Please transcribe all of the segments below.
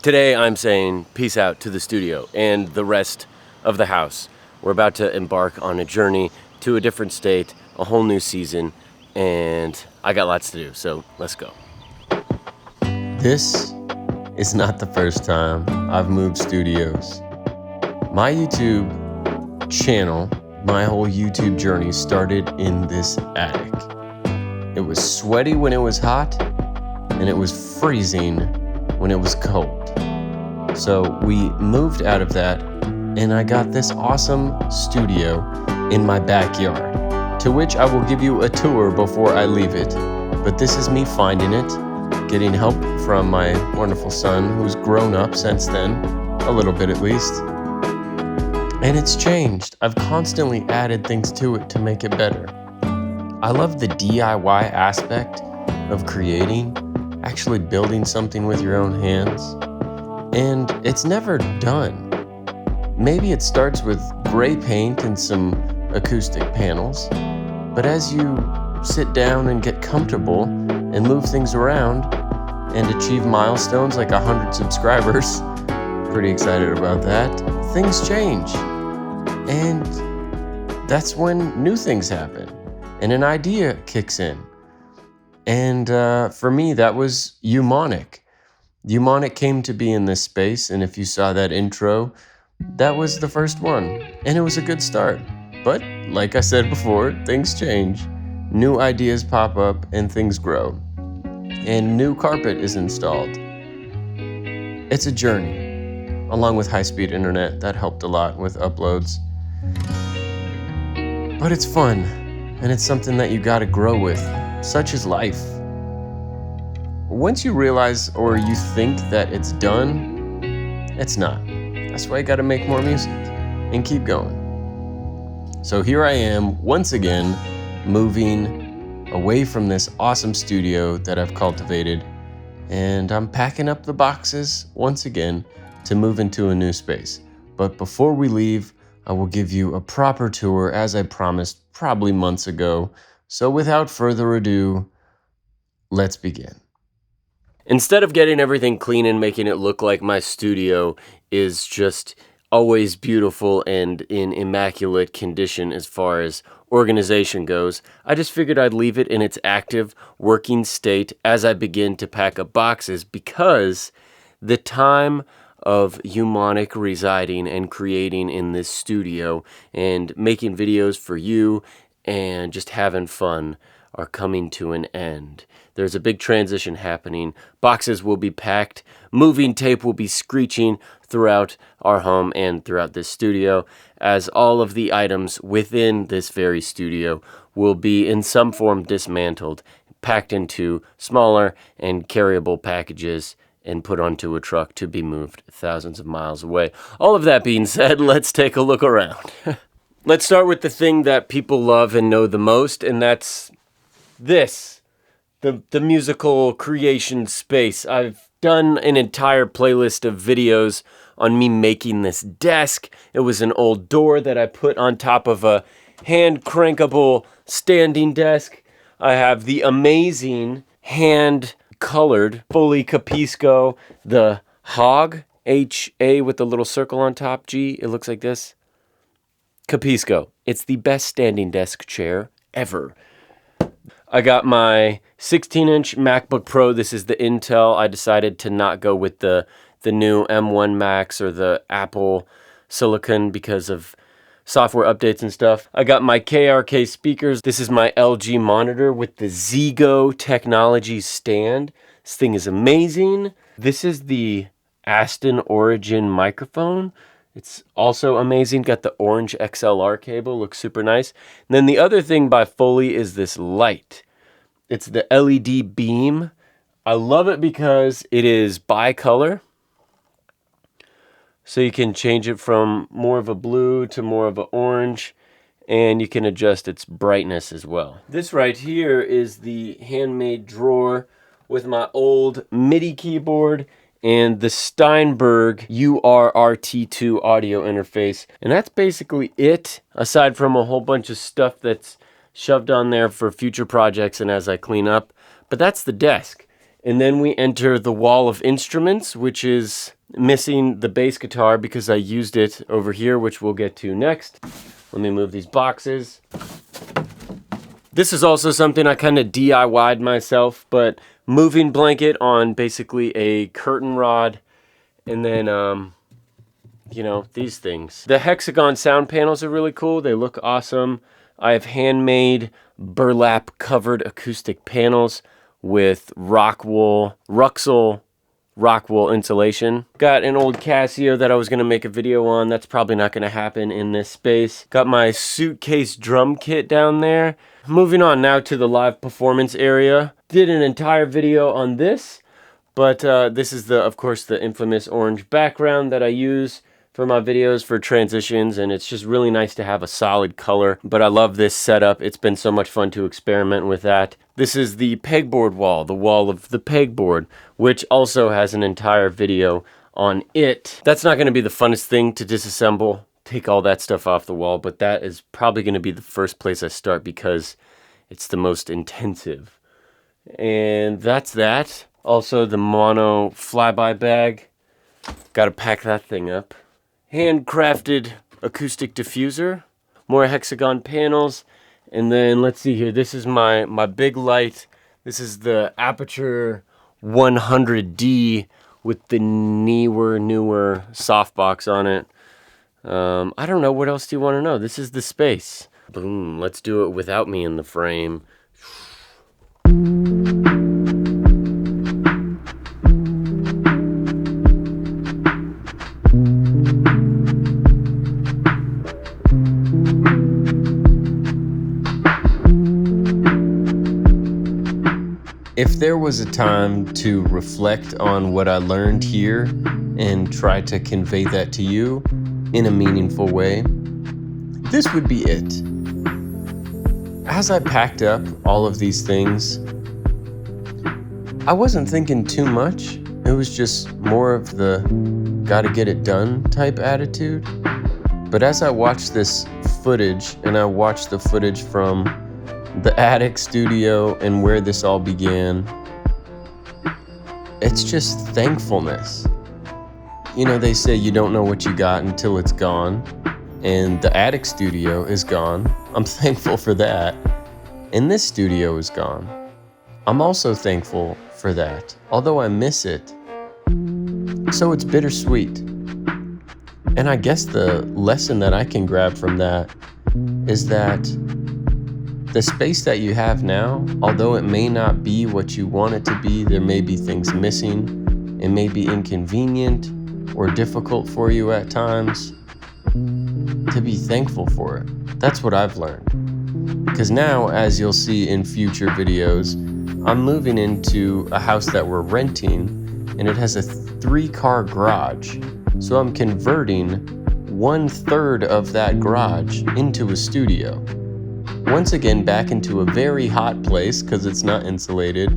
Today I'm saying peace out to the studio and the rest of the house. We're about to embark on a journey to a different state, a whole new season, and I got lots to do, so let's go. This is not the first time I've moved studios. My YouTube channel, my whole YouTube journey started in this attic. It was sweaty when it was hot, and it was freezing when it was cold. So we moved out of that, and I got this awesome studio in my backyard, to which I will give you a tour before I leave it. But this is me finding it, getting help from my wonderful son, who's grown up since then, a little bit at least. And it's changed. I've constantly added things to it to make it better. I love the DIY aspect of creating, actually building something with your own hands. And it's never done. Maybe it starts with gray paint and some acoustic panels, but as you sit down and get comfortable and move things around and achieve milestones like 100 subscribers, pretty excited about that, things change. And that's when new things happen and an idea kicks in. And for me, that was Eumonic. Eumonic came to be in this space, and if you saw that intro, that was the first one, and it was a good start. But like I said before, things change. New ideas pop up and things grow. And new carpet is installed. It's a journey, along with high-speed internet. That helped a lot with uploads. But it's fun, and it's something that you gotta grow with. Such is life. Once you realize or you think that it's done, it's not. That's why you gotta make more music and keep going. So here I am, once again, moving away from this awesome studio that I've cultivated, and I'm packing up the boxes once again to move into a new space. But before we leave, I will give you a proper tour as I promised probably months ago. So without further ado, let's begin. Instead of getting everything clean and making it look like my studio is just always beautiful and in immaculate condition as far as organization goes, I just figured I'd leave it in its active working state as I begin to pack up boxes, because the time of Eumonic residing and creating in this studio and making videos for you and just having fun are coming to an end. There's a big transition happening. Boxes will be packed. Moving tape will be screeching throughout our home and throughout this studio, as all of the items within this very studio will be in some form dismantled, packed into smaller and carryable packages, and put onto a truck to be moved thousands of miles away. All of that being said, let's take a look around. Let's start with the thing that people love and know the most, and that's this. The musical creation space. I've done an entire playlist of videos on me making this desk. It was an old door that I put on top of a hand crankable standing desk. I have the amazing hand colored fully Capisco, the Hog, H-A with the little circle on top, G, it looks like this. Capisco. It's the best standing desk chair ever. I got my 16-inch MacBook Pro. This is the Intel. I decided to not go with the new M1 Max or the Apple Silicon because of software updates and stuff. I got my KRK speakers. This is my LG monitor with the Zigo technology stand. This thing is amazing. This is the Aston Origin microphone. It's also amazing. Got the orange XLR cable, looks super nice. And then the other thing by Foley is this light. It's the LED beam. I love it because it is bicolor. So you can change it from more of a blue to more of an orange, and you can adjust its brightness as well. This right here is the handmade drawer with my old MIDI keyboard and the Steinberg URRT2 audio interface. And that's basically it, aside from a whole bunch of stuff that's shoved on there for future projects and as I clean up. But that's the desk. And then we enter the wall of instruments, which is missing the bass guitar because I used it over here, which we'll get to next. Let me move these boxes. This is also something I kind of DIY'd myself, but moving blanket on basically a curtain rod, and then, you know, these things. The hexagon sound panels are really cool. They look awesome. I have handmade burlap covered acoustic panels with Ruxel rock wool insulation. Got an old Casio that I was gonna make a video on. That's probably not gonna happen in this space. Got my suitcase drum kit down there. Moving on now to the live performance area. Did an entire video on this, but this is of course the infamous orange background that I use for my videos for transitions, and it's just really nice to have a solid color. But I love this setup. It's been so much fun to experiment with that. This is the pegboard wall, the wall of the pegboard, which also has an entire video on it. That's not going to be the funnest thing to disassemble, take all that stuff off the wall, but that is probably going to be the first place I start because it's the most intensive. And that's that. Also the mono flyby bag. Got to pack that thing up. Handcrafted acoustic diffuser, more hexagon panels, and then let's see here. This is my big light. This is the Aperture 100D with the newer softbox on it. I don't know, what else do you want to know? This is the space. Boom, let's do it without me in the frame. If there was a time to reflect on what I learned here and try to convey that to you in a meaningful way, this would be it. As I packed up all of these things, I wasn't thinking too much. It was just more of the gotta get it done type attitude. But as I watched this footage, and I watched the footage from the attic studio and where this all began, it's just thankfulness. You know, they say you don't know what you got until it's gone, and the attic studio is gone. I'm thankful for that. And this studio is gone. I'm also thankful for that, although I miss it. So it's bittersweet. And I guess the lesson that I can grab from that is that the space that you have now, although it may not be what you want it to be, there may be things missing, it may be inconvenient or difficult for you at times, to be thankful for it. That's what I've learned. Because now, as you'll see in future videos, I'm moving into a house that we're renting, and it has a 3-car garage. So I'm converting 1/3 of that garage into a studio. Once again, back into a very hot place because it's not insulated.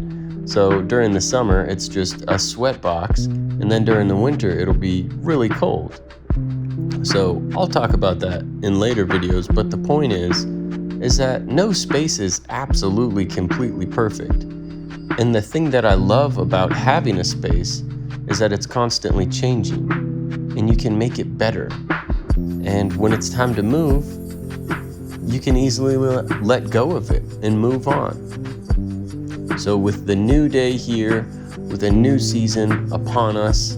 So during the summer, it's just a sweat box, and then during the winter, it'll be really cold. So I'll talk about that in later videos, but the point is that no space is absolutely completely perfect. And the thing that I love about having a space is that it's constantly changing, and you can make it better. And when it's time to move, you can easily let go of it and move on. So with the new day here, with a new season upon us,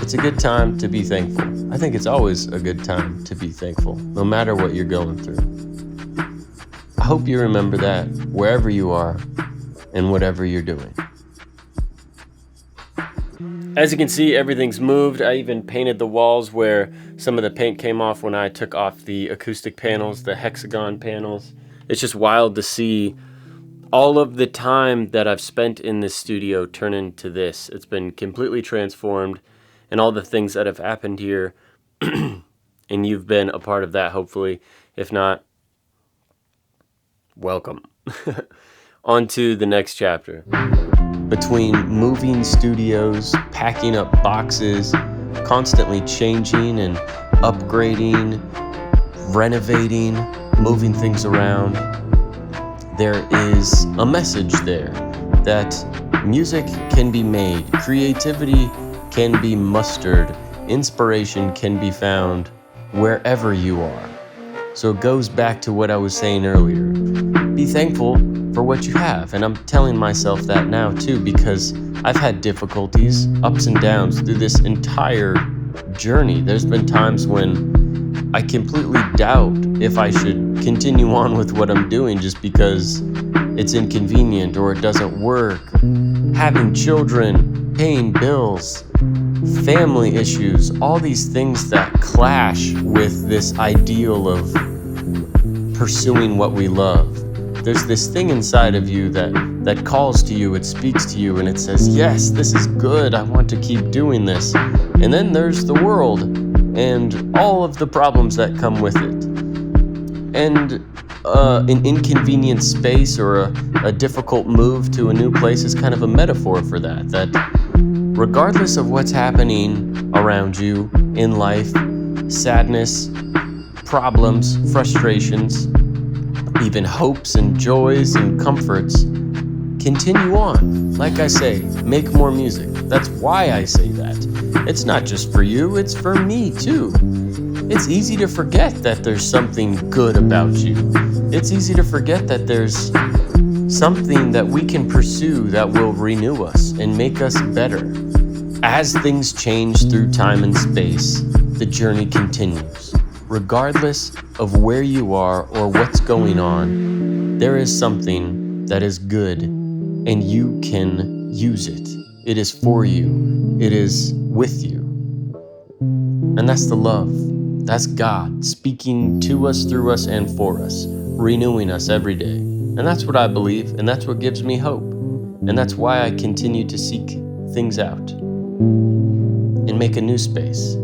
it's a good time to be thankful. I think it's always a good time to be thankful, no matter what you're going through. I hope you remember that wherever you are and whatever you're doing. As you can see, everything's moved. I even painted the walls where some of the paint came off when I took off the acoustic panels, the hexagon panels. It's just wild to see all of the time that I've spent in this studio turn into this. It's been completely transformed, and all the things that have happened here, and you've been a part of that, hopefully. If not, welcome. On to the next chapter. Between moving studios, packing up boxes, constantly changing and upgrading, renovating, moving things around, there is a message there that music can be made, creativity can be mustered, inspiration can be found wherever you are. So it goes back to what I was saying earlier. Be thankful for what you have. And I'm telling myself that now too, because I've had difficulties, ups and downs through this entire journey. There's been times when I completely doubt if I should continue on with what I'm doing just because it's inconvenient or it doesn't work. Having children, paying bills, family issues, all these things that clash with this ideal of pursuing what we love. There's this thing inside of you that calls to you, it speaks to you, and it says, yes, this is good, I want to keep doing this. And then there's the world and all of the problems that come with it. And an inconvenient space or a difficult move to a new place is kind of a metaphor for that regardless of what's happening around you in life, sadness, problems, frustrations, even hopes and joys and comforts, continue on. Like I say, make more music. That's why I say that. It's not just for you, it's for me too. It's easy to forget that there's something good about you. It's easy to forget that there's something that we can pursue that will renew us and make us better. As things change through time and space, the journey continues. Regardless of where you are or what's going on, there is something that is good and you can use it. It is for you. It is with you. And that's the love. That's God speaking to us, through us, and for us, renewing us every day. And that's what I believe, and that's what gives me hope. And that's why I continue to seek things out and make a new space.